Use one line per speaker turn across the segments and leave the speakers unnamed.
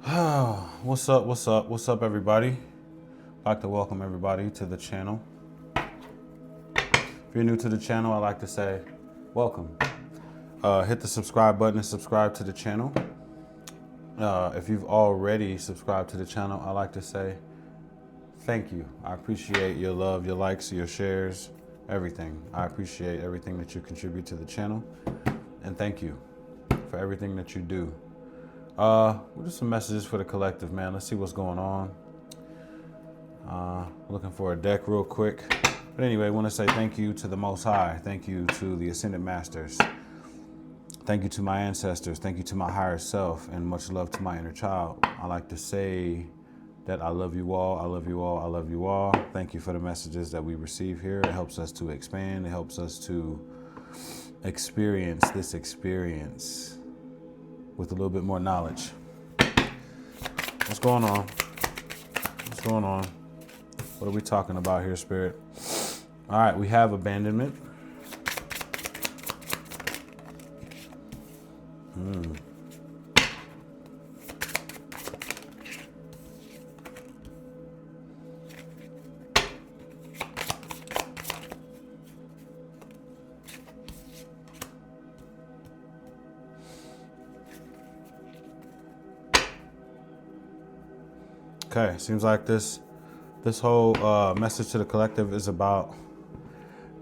What's up? What's up? What's up, everybody? I'd like to welcome everybody to the channel. If you're new to the channel, I'd like to say welcome. Hit the subscribe button and subscribe to the channel. If you've already subscribed to the channel, I'd like to say thank you. I appreciate your love, your likes, your shares, everything. I appreciate everything that you contribute to the channel. And thank you for everything that you do. We'll do some messages for the collective, man. Let's see what's going on. Looking for a deck real quick. But anyway, I want to say thank you to the Most High. Thank you to the Ascended Masters. Thank you to my ancestors. Thank you to my higher self, and much love to my inner child. I like to say that I love you all. I love you all. I love you all. Thank you for the messages that we receive here. It helps us to expand. It helps us to experience this experience with a little bit more knowledge. What's going on? What's going on? What are we talking about here, Spirit? All right, we have abandonment. Okay, seems like this whole message to the collective is about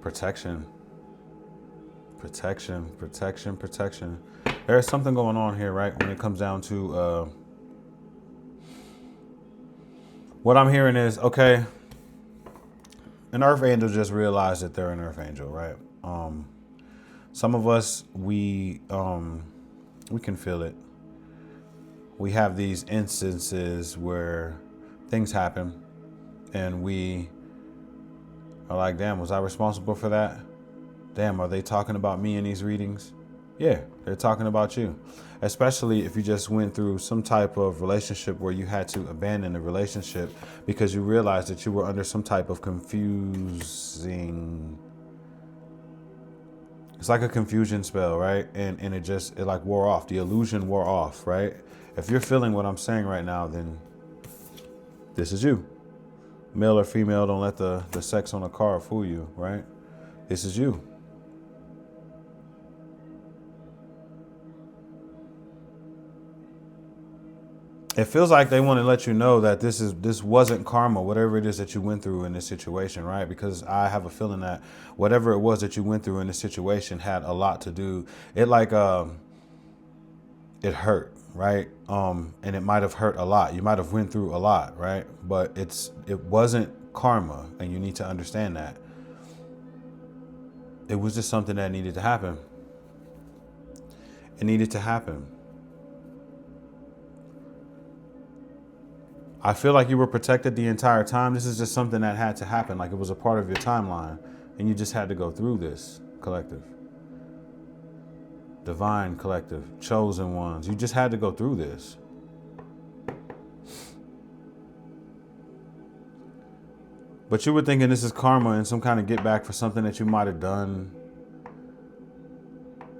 protection. Protection. There's something going on here, right? When it comes down to what I'm hearing is, okay, an earth angel just realized that they're an earth angel, right? Some of us, we can feel it. We have these instances where things happen and we are like, damn, was I responsible for that? Damn, are they talking about me in these readings? Yeah, they're talking about you. Especially if you just went through some type of relationship where you had to abandon the relationship because you realized that you were under some type of confusing. It's like a confusion spell, right? And it like wore off. The illusion wore off, right? If you're feeling what I'm saying right now, then this is you. Male or female, don't let the sex on the card fool you, right? This is you. It feels like they want to let you know that this wasn't karma, whatever it is that you went through in this situation, right? Because I have a feeling that whatever it was that you went through in this situation had a lot to do. It hurt, right? And it might have hurt a lot. You might have went through a lot, right? But it wasn't karma, and you need to understand that. It was just something that needed to happen. It needed to happen. I feel like you were protected the entire time. This is just something that had to happen. Like it was a part of your timeline, and you just had to go through this, collective. Divine collective, chosen ones. You just had to go through this. But you were thinking this is karma and some kind of get back for something that you might have done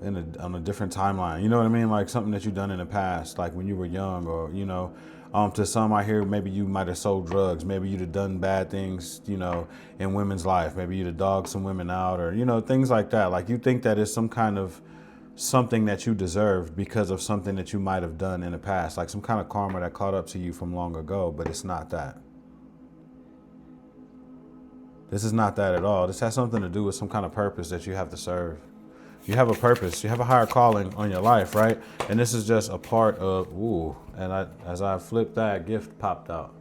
on a different timeline. You know what I mean? Like something that you've done in the past, like when you were young, or, you know, to some I hear maybe you might have sold drugs. Maybe you'd have done bad things, you know, in women's life. Maybe you'd have dogged some women out, or, you know, things like that. Like you think that is some kind of something that you deserved because of something that you might have done in the past, like some kind of karma that caught up to you from long ago, but it's not that. This is not that at all. This has something to do with some kind of purpose that you have to serve. You have a purpose. You have a higher calling on your life, right? And this is just a part of, as I flipped that, gift popped out.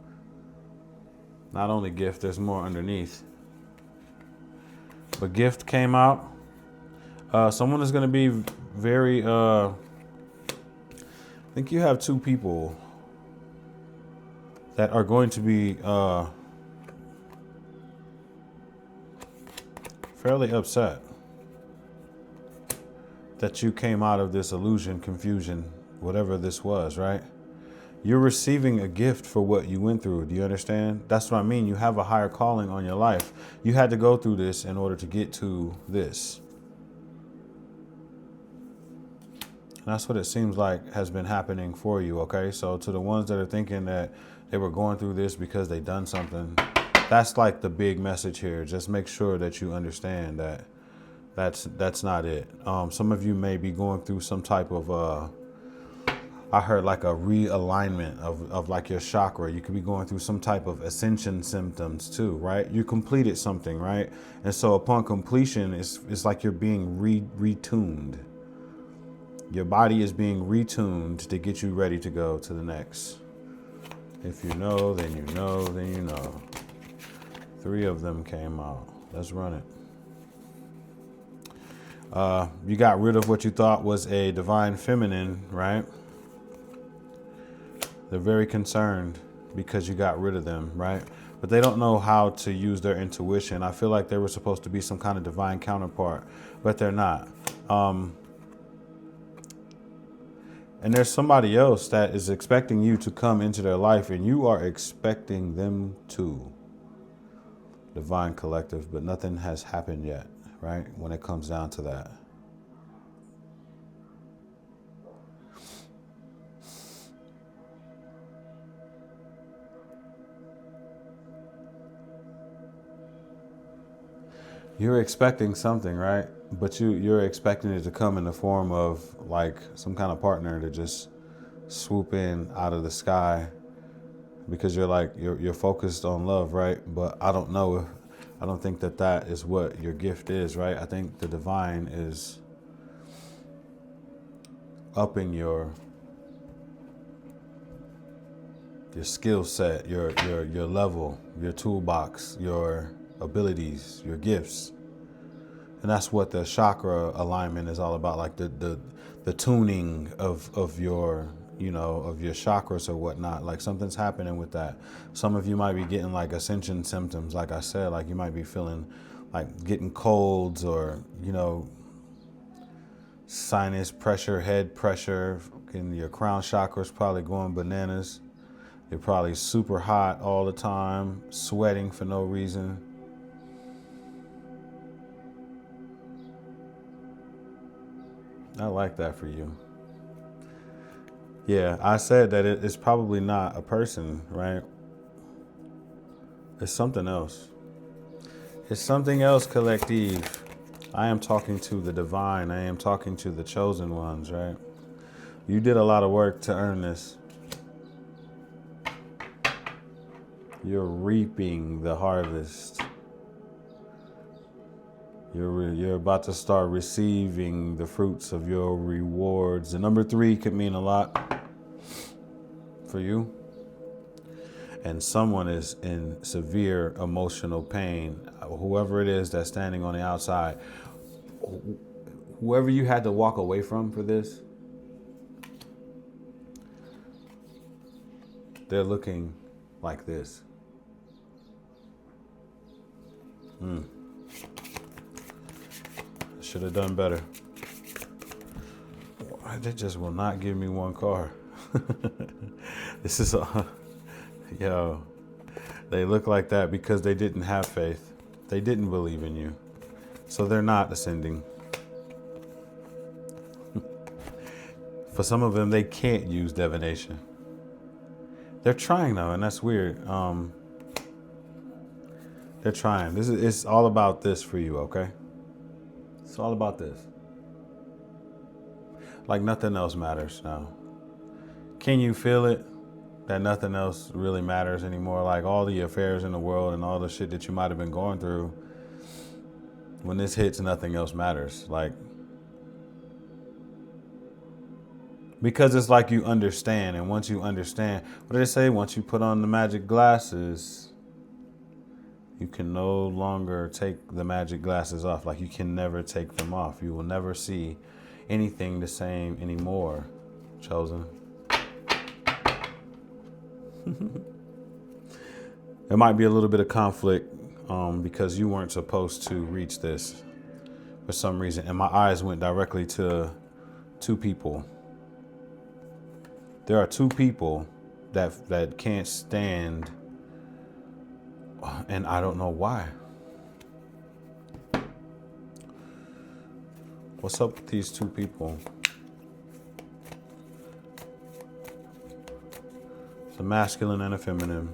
Not only gift, there's more underneath. But gift came out. Someone is going to be very, I think you have two people that are going to be fairly upset that you came out of this illusion, confusion, whatever this was, right? You're receiving a gift for what you went through. Do you understand? That's what I mean. You have a higher calling on your life. You had to go through this in order to get to this. That's what it seems like has been happening for you, okay? So to the ones that are thinking that they were going through this because they done something, that's like the big message here. Just make sure that you understand that that's not it. Some of you may be going through some type of I heard like a realignment of like your chakra. You could be going through some type of ascension symptoms too, right? You completed something, right? And so upon completion, it's like you're being retuned. Your body is being retuned to get you ready to go to the next. If you know, then you know, then you know. 3 of them came out. Let's run it. You got rid of what you thought was a divine feminine, right? They're very concerned because you got rid of them, right? But they don't know how to use their intuition. I feel like they were supposed to be some kind of divine counterpart, but they're not. And there's somebody else that is expecting you to come into their life, and you are expecting them to. Divine collective, but nothing has happened yet, right? When it comes down to that. You're expecting something, right? But you're expecting it to come in the form of like some kind of partner to just swoop in out of the sky, because you're focused on love, right? But I don't know. I don't think that is what your gift is, right? I think the divine is upping your skill set, your level, your toolbox, your abilities, your gifts. And that's what the chakra alignment is all about, like the tuning of your, of your chakras or whatnot. Like something's happening with that. Some of you might be getting like ascension symptoms, like I said, like you might be feeling like getting colds or, sinus pressure, head pressure, and your crown chakra is probably going bananas. You're probably super hot all the time, sweating for no reason. I like that for you. Yeah, I said that it's probably not a person, right? It's something else. It's something else, collective. I am talking to the divine. I am talking to the chosen ones, right? You did a lot of work to earn this. You're reaping the harvest. You're about to start receiving the fruits of your rewards. The number 3 could mean a lot for you. And someone is in severe emotional pain. Whoever it is that's standing on the outside, whoever you had to walk away from for this, they're looking like this. Should have done better. They just will not give me one car. This is yo. They look like that because they didn't have faith. They didn't believe in you. So they're not ascending. For some of them, they can't use divination. They're trying though, and that's weird. They're trying. It's all about this for you, okay? It's all about this. Like nothing else matters now. Can you feel it? That nothing else really matters anymore? Like all the affairs in the world and all the shit that you might have been going through, when this hits, nothing else matters. Like, because it's like you understand. And once you understand, what do they say? Once you put on the magic glasses, you can no longer take the magic glasses off. Like you can never take them off. You will never see anything the same anymore, chosen. There might be a little bit of conflict because you weren't supposed to reach this for some reason. And my eyes went directly to 2 people. There are 2 people that can't stand, and I don't know why. What's up with these 2 people? The masculine and the feminine.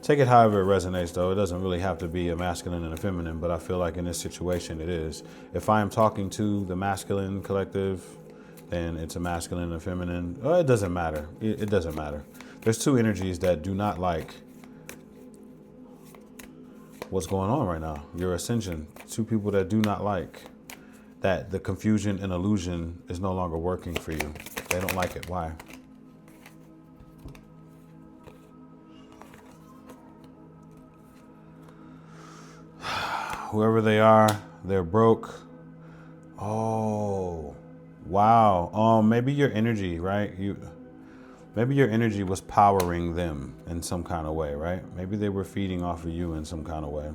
Take it however it resonates, though. It doesn't really have to be a masculine and a feminine, but I feel like in this situation it is. If I am talking to the masculine collective, then it's a masculine and a feminine. Oh, it doesn't matter. It doesn't matter. There's two energies that do not like what's going on right now. Your ascension. Two people that do not like that the confusion and illusion is no longer working for you. They don't like it. Why? Whoever they are, they're broke. Oh, wow. Maybe your energy, right? Maybe your energy was powering them in some kind of way, right? Maybe they were feeding off of you in some kind of way.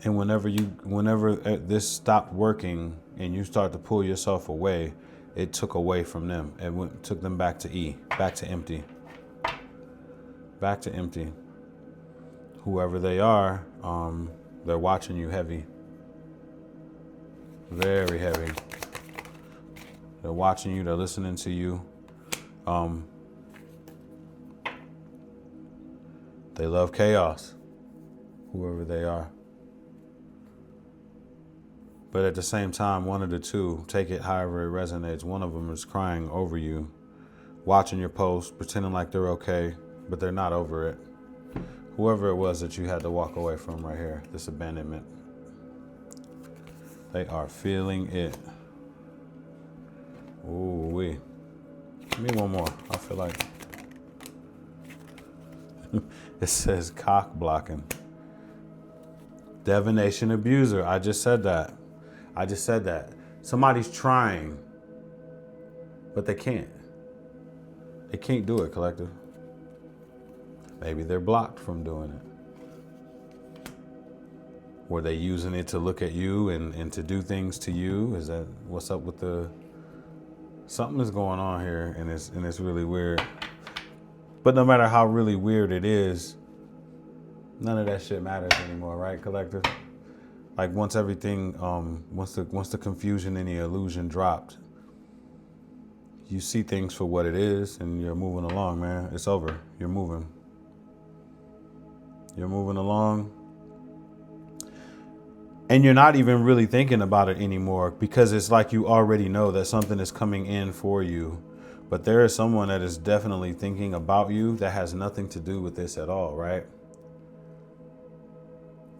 And whenever this stopped working and you start to pull yourself away, it took away from them. It took them back to E, back to empty. Back to empty. Whoever they are, they're watching you heavy. Very heavy. They're watching you, they're listening to you. They love chaos, whoever they are. But at the same time, one of the two, take it however it resonates, one of them is crying over you, watching your post, pretending like they're okay, but they're not over it. Whoever it was that you had to walk away from right here, this abandonment, they are feeling it. Ooh wee. Give me one more. I feel like it says cock blocking. Divination abuser. I just said that. Somebody's trying, but they can't. They can't do it, collective. Maybe they're blocked from doing it. Were they using it to look at you and to do things to you? Is that what's up with the... Something is going on here, and it's really weird. But no matter how really weird it is, none of that shit matters anymore, right, collective? Like once everything, once the confusion and the illusion dropped, you see things for what it is, and you're moving along, man. It's over. You're moving. You're moving along. And you're not even really thinking about it anymore because it's like you already know that something is coming in for you. But there is someone that is definitely thinking about you that has nothing to do with this at all, right?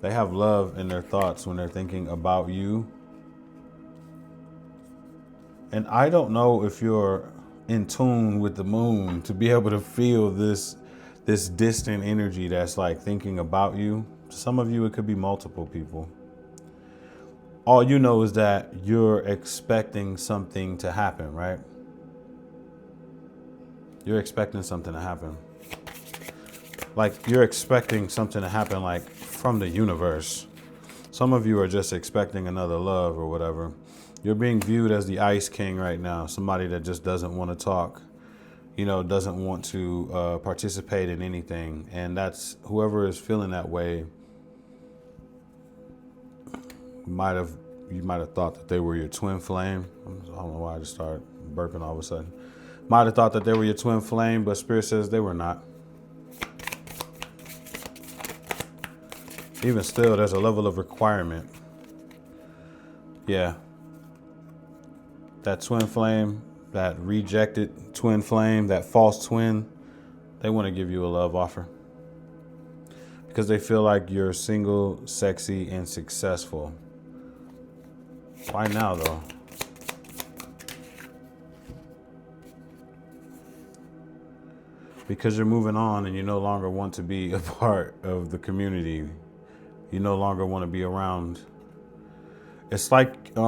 They have love in their thoughts when they're thinking about you. And I don't know if you're in tune with the moon to be able to feel this distant energy that's like thinking about you. Some of you, it could be multiple people. All you know is that you're expecting something to happen, right? You're expecting something to happen. Like you're expecting something to happen like from the universe. Some of you are just expecting another love or whatever. You're being viewed as the Ice King right now. Somebody that just doesn't want to talk, doesn't want to participate in anything. And that's whoever is feeling that way. You might have thought that they were your twin flame. I don't know why I just started burping all of a sudden. Might have thought that they were your twin flame, but Spirit says they were not. Even still, there's a level of requirement. Yeah. That twin flame, that rejected twin flame, that false twin, they want to give you a love offer. Because they feel like you're single, sexy, and successful. Why now, though? Because you're moving on and you no longer want to be a part of the community. You no longer want to be around. It's like a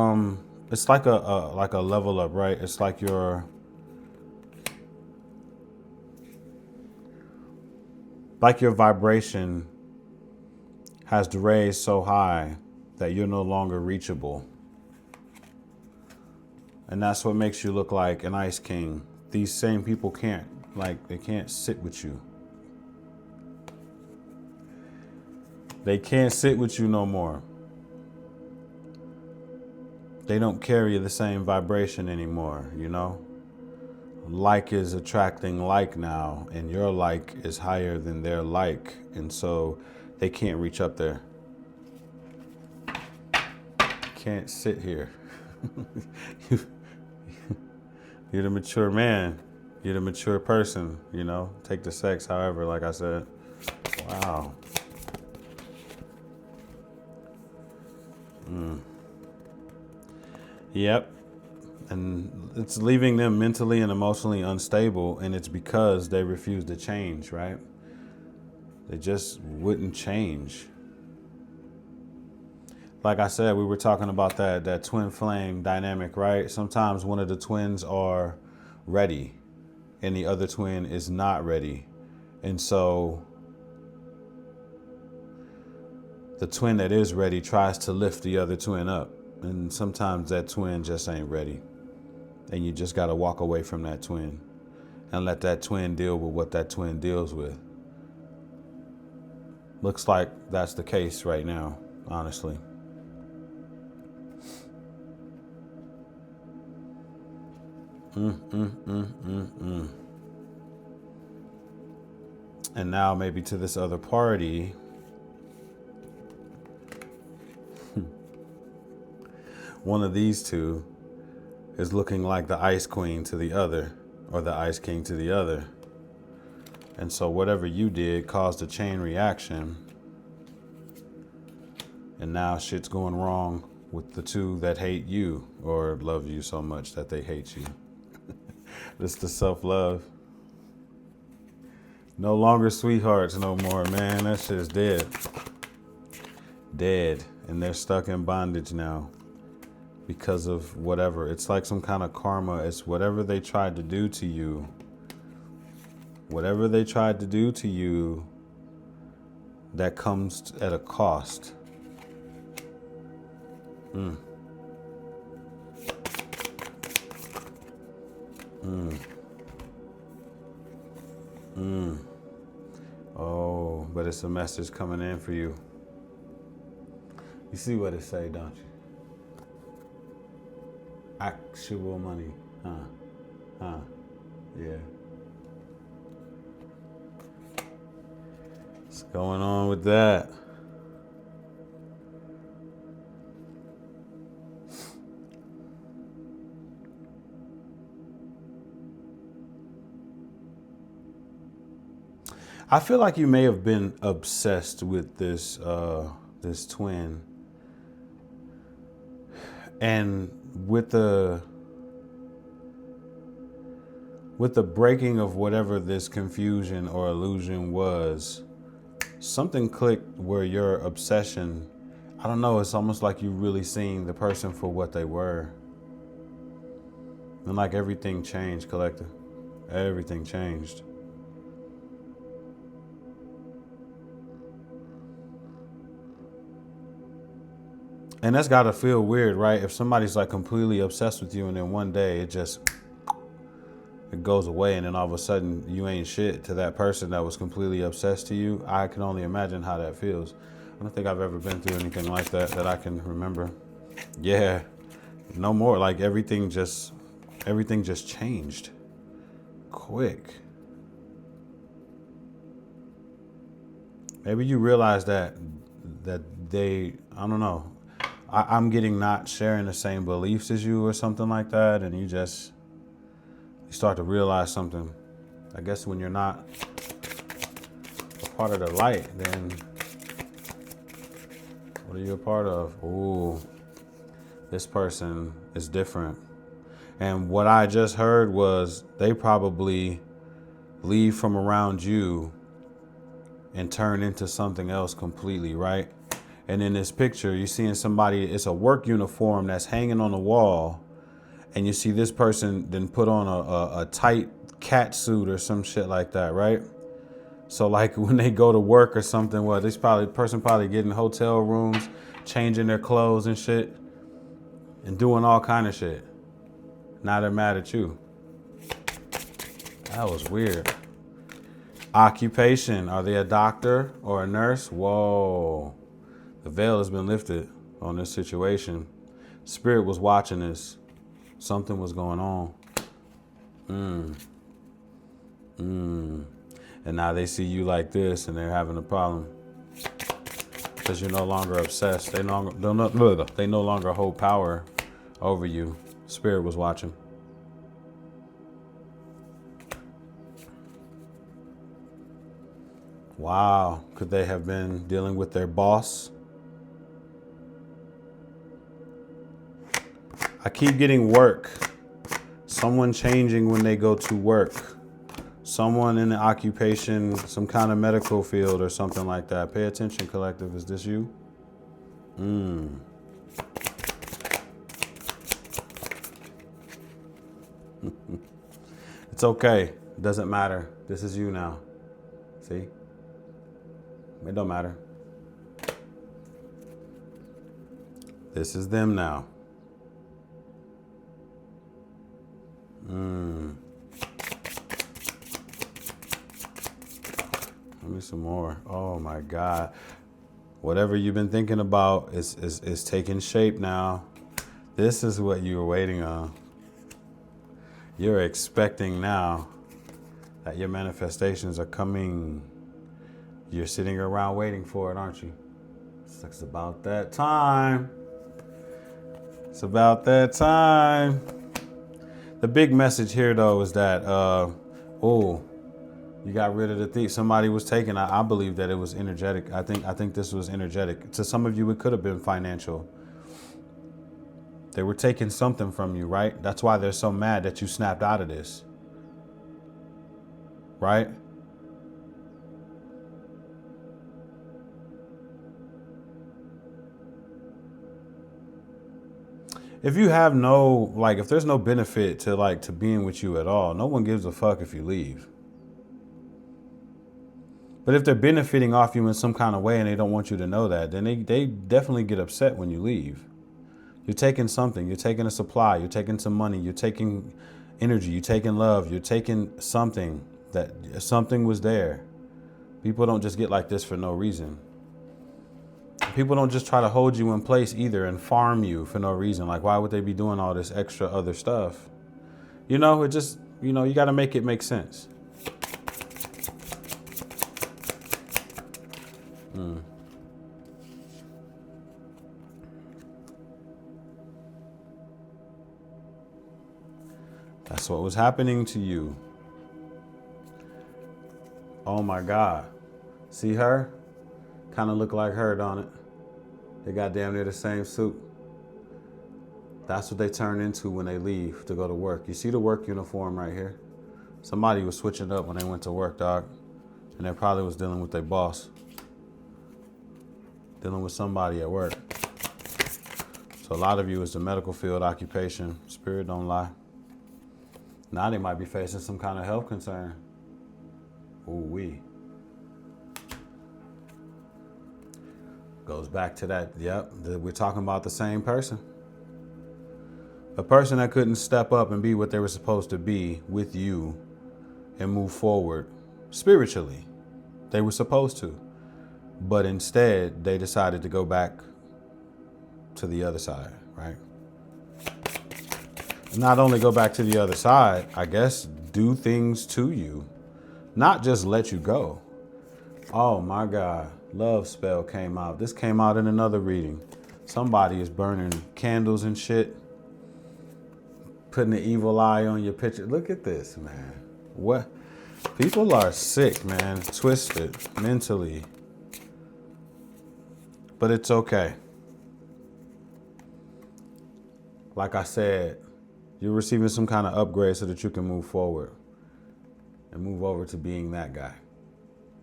level up, right? It's like your vibration has raised so high that you're no longer reachable. And that's what makes you look like an Ice King. These same people they can't sit with you. They can't sit with you no more. they don't carry the same vibration anymore, Like is attracting like now, and your like is higher than their like, and so they can't reach up there. Can't sit here. You're the mature man. You're the mature person, Take the sex, however, like I said. Wow. Yep. And it's leaving them mentally and emotionally unstable, and it's because they refuse to change, right? They just wouldn't change. Like I said, we were talking about that twin flame dynamic, right? Sometimes one of the twins are ready and the other twin is not ready. And so the twin that is ready tries to lift the other twin up. And sometimes that twin just ain't ready. And you just got to walk away from that twin and let that twin deal with what that twin deals with. Looks like that's the case right now, honestly. And now maybe to this other party, one of these two is looking like the Ice Queen to the other, or the Ice King to the other. And so whatever you did caused a chain reaction. And now shit's going wrong with the two that hate you or love you so much that they hate you. It's the self-love. No longer sweethearts no more, man. That shit is dead. Dead. And they're stuck in bondage now because of whatever. It's like some kind of karma. It's whatever they tried to do to you. Whatever they tried to do to you, that comes at a cost. Oh, but it's a message coming in for you. You see what it say, don't you? Actual money. Yeah. What's going on with that? I feel like you may have been obsessed with this twin, and with the breaking of whatever this confusion or illusion was, something clicked where your obsession, I don't know, it's almost like you really seeing the person for what they were, and like everything changed, collective. Everything changed. And that's gotta feel weird, right? If somebody's like completely obsessed with you and then one day it goes away and then all of a sudden you ain't shit to that person that was completely obsessed to you. I can only imagine how that feels. I don't think I've ever been through anything like that I can remember. Yeah, no more. Like everything just changed quick. Maybe you realize that they, I don't know, I'm getting not sharing the same beliefs as you or something like that, and you start to realize something. I guess when you're not a part of the light, then what are you a part of? Ooh, this person is different. And what I just heard was they probably leave from around you and turn into something else completely, right? And in this picture, you're seeing somebody, it's a work uniform that's hanging on the wall. And you see this person then put on a tight cat suit or some shit like that, right? So like when they go to work or something, well, this person probably getting hotel rooms, changing their clothes and shit, and doing all kind of shit. Now they're mad at you. That was weird. Occupation, are they a doctor or a nurse? Whoa. The veil has been lifted on this situation. Spirit was watching this. Something was going on. And now they see you like this and they're having a problem. Because you're no longer obsessed. They no longer hold power over you. Spirit was watching. Wow. Could they have been dealing with their boss? I keep getting work. Someone changing when they go to work. Someone in the occupation, some kind of medical field or something like that. Pay attention, collective. Is this you? It's okay. It doesn't matter. This is you now. See? It don't matter. This is them now. Give me some more. Oh my God. Whatever you've been thinking about is taking shape now. This is what you were waiting on. You're expecting now that your manifestations are coming. You're sitting around waiting for it, aren't you? It's about that time. It's about that time. The big message here, though, is that, you got rid of the thief. Somebody was taken. I believe that it was energetic. I think this was energetic. To some of you, it could have been financial. They were taking something from you, right? That's why they're so mad that you snapped out of this. Right? If you have if there's no benefit to being with you at all, no one gives a fuck if you leave. But if they're benefiting off you in some kind of way and they don't want you to know that, then they definitely get upset when you leave. You're taking something. You're taking a supply. You're taking some money. You're taking energy. You're taking love. You're taking something something was there. People don't just get like this for no reason. People don't just try to hold you in place either and farm you for no reason. Like, why would they be doing all this extra other stuff? It just, you got to make it make sense. That's what was happening to you. Oh my God. See her? Kind of look like her, don't it? They got damn near the same suit. That's what they turn into when they leave to go to work. You see the work uniform right here? Somebody was switching up when they went to work, dog. And they probably was dealing with their boss. Dealing with somebody at work. So a lot of you is the medical field occupation. Spirit don't lie. Now they might be facing some kind of health concern. Ooh-wee. Goes back to that, we're talking about the same person. A person that couldn't step up and be what they were supposed to be with you and move forward spiritually. They were supposed to. But instead, they decided to go back to the other side, right? Not only go back to the other side, I guess do things to you. Not just let you go. Oh my God. Love spell came out. This came out in another reading. Somebody is burning candles and shit. Putting the evil eye on your picture. Look at this, man. What? People are sick, man. Twisted mentally. But it's okay. Like I said, you're receiving some kind of upgrade so that you can move forward and move over to being that guy.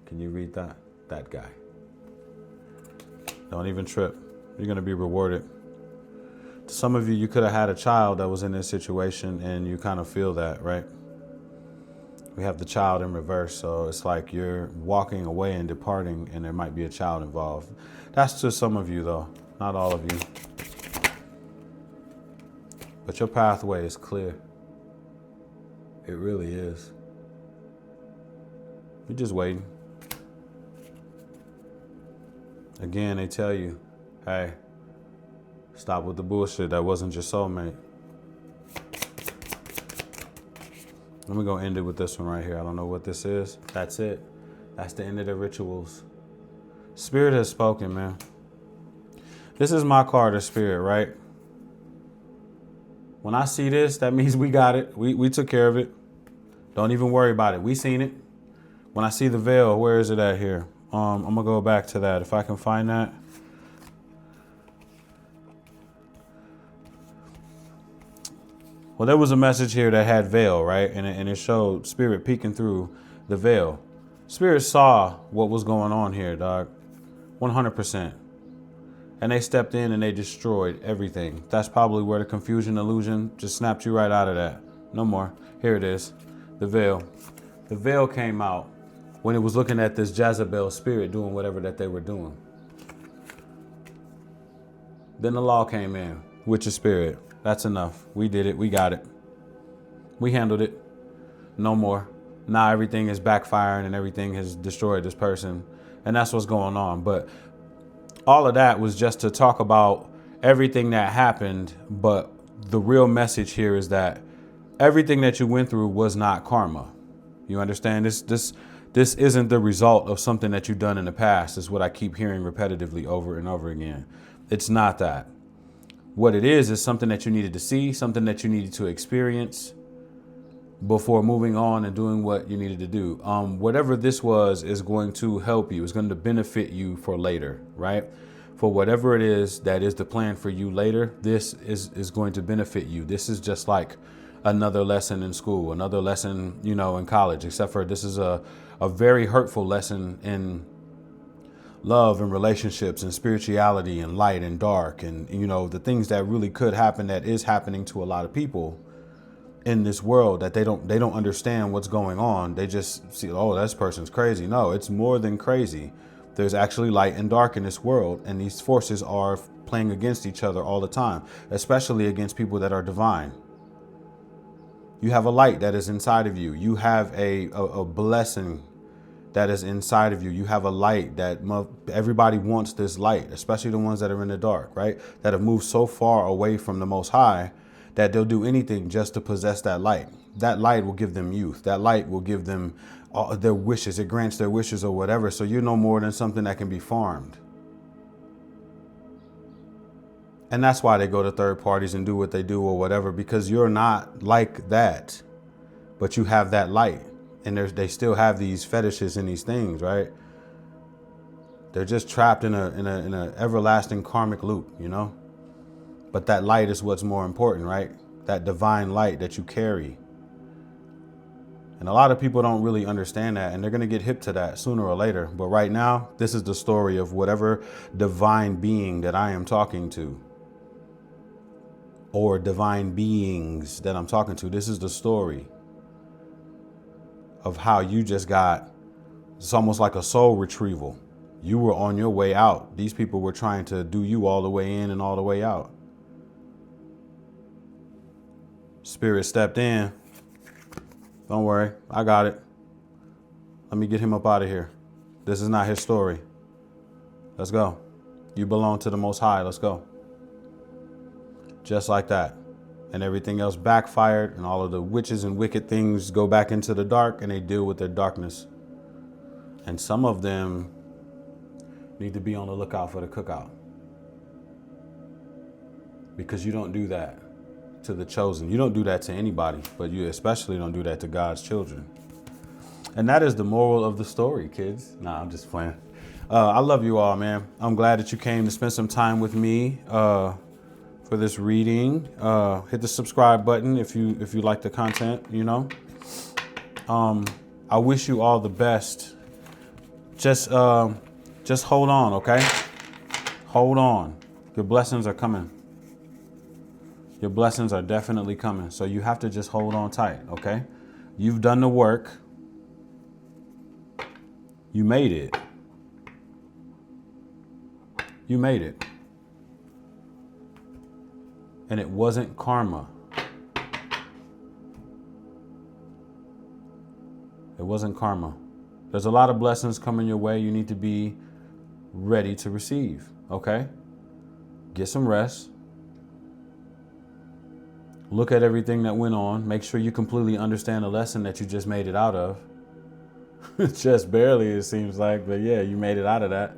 Can you read that? That guy. Don't even trip. You're going to be rewarded. Some of you could have had a child that was in this situation and you kind of feel that, right? We have the child in reverse. So it's like you're walking away and departing and there might be a child involved. That's to some of you though, not all of you. But your pathway is clear. It really is. You're just waiting. Again, they tell you, hey, Stop with the bullshit. That wasn't your soulmate. Let me go end it with this one right here. I don't know what this is. That's it. That's the end of the rituals. Spirit has spoken, man. This is my card of spirit, right? When I see this, that means we got it. We took care of it. Don't even worry about it. We seen it. When I see the veil, where is it at here? I'm gonna go back to that if I can find that. Well, there was a message here that had veil, right? And it showed spirit peeking through the veil. Spirit saw what was going on here, dog. 100%. And they stepped in and they destroyed everything. That's probably where the confusion illusion just snapped you right out of that. No more. Here it is. The veil. The veil came out when it was looking at this Jezebel spirit doing whatever that they were doing. Then the law came in, which is spirit. That's enough. We did it. We got it. We handled it. No more. Now everything is backfiring and everything has destroyed this person. And that's what's going on. But all of that was just to talk about everything that happened. But the real message here is that everything that you went through was not karma. You understand? This isn't the result of something that you've done in the past, is what I keep hearing repetitively over and over again. It's not that. What it is something that you needed to see, something that you needed to experience before moving on and doing what you needed to do. Whatever this was is going to help you. It's going to benefit you for later, right? For whatever it is that is the plan for you later, this is going to benefit you. This is just like another lesson in school, another lesson, in college, except for this is a very hurtful lesson in love and relationships and spirituality and light and dark and, the things that really could happen, that is happening to a lot of people in this world, that they don't understand what's going on. They just see, oh, this person's crazy. No, it's more than crazy. There's actually light and dark in this world, and these forces are playing against each other all the time, especially against people that are divine. You have a light that is inside of you. You have a blessing that is inside of you. You have a light that everybody wants this light, especially the ones that are in the dark, right? That have moved so far away from the Most High that they'll do anything just to possess that light. That light will give them youth. That light will give them their wishes. It grants their wishes or whatever. So you're no more than something that can be farmed. And that's why they go to third parties and do what they do or whatever, because you're not like that, but you have that light. And they still have these fetishes and these things, right? They're just trapped in a everlasting karmic loop, But that light is what's more important, right? That divine light that you carry. And a lot of people don't really understand that, and they're going to get hip to that sooner or later. But right now, this is the story of whatever divine being that I am talking to, or divine beings that I'm talking to. This is the story of how you just got, it's almost like a soul retrieval. You were on your way out. These people were trying to do you all the way in and all the way out. Spirit stepped in. Don't worry, I got it. Let me get him up out of here. This is not his story. Let's go. You belong to the Most High. Let's go. Just like that. And everything else backfired, and all of the witches and wicked things go back into the dark, and they deal with their darkness. And some of them need to be on the lookout for the cookout. Because you don't do that to the chosen. You don't do that to anybody, but you especially don't do that to God's children. And that is the moral of the story, kids. Nah, I'm just playing. I love you all, man. I'm glad that you came to spend some time with me for this reading. Hit the subscribe button if you like the content, I wish you all the best. Just hold on, okay? Hold on. Your blessings are coming. Your blessings are definitely coming. So you have to just hold on tight, okay? You've done the work. You made it. You made it. And it wasn't karma. It wasn't karma. There's a lot of blessings coming your way. You need to be ready to receive, okay? Get some rest. Look at everything that went on. Make sure you completely understand the lesson that you just made it out of. Just barely, it seems like, but yeah, you made it out of that.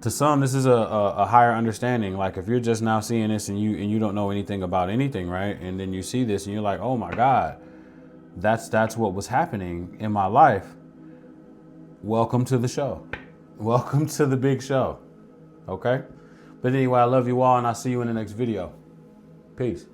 To some, this is a higher understanding. Like if you're just now seeing this and you don't know anything about anything, right? And then you see this and you're like, oh my God, that's what was happening in my life. Welcome to the show. Welcome to the big show. Okay? But anyway, I love you all and I'll see you in the next video. Peace.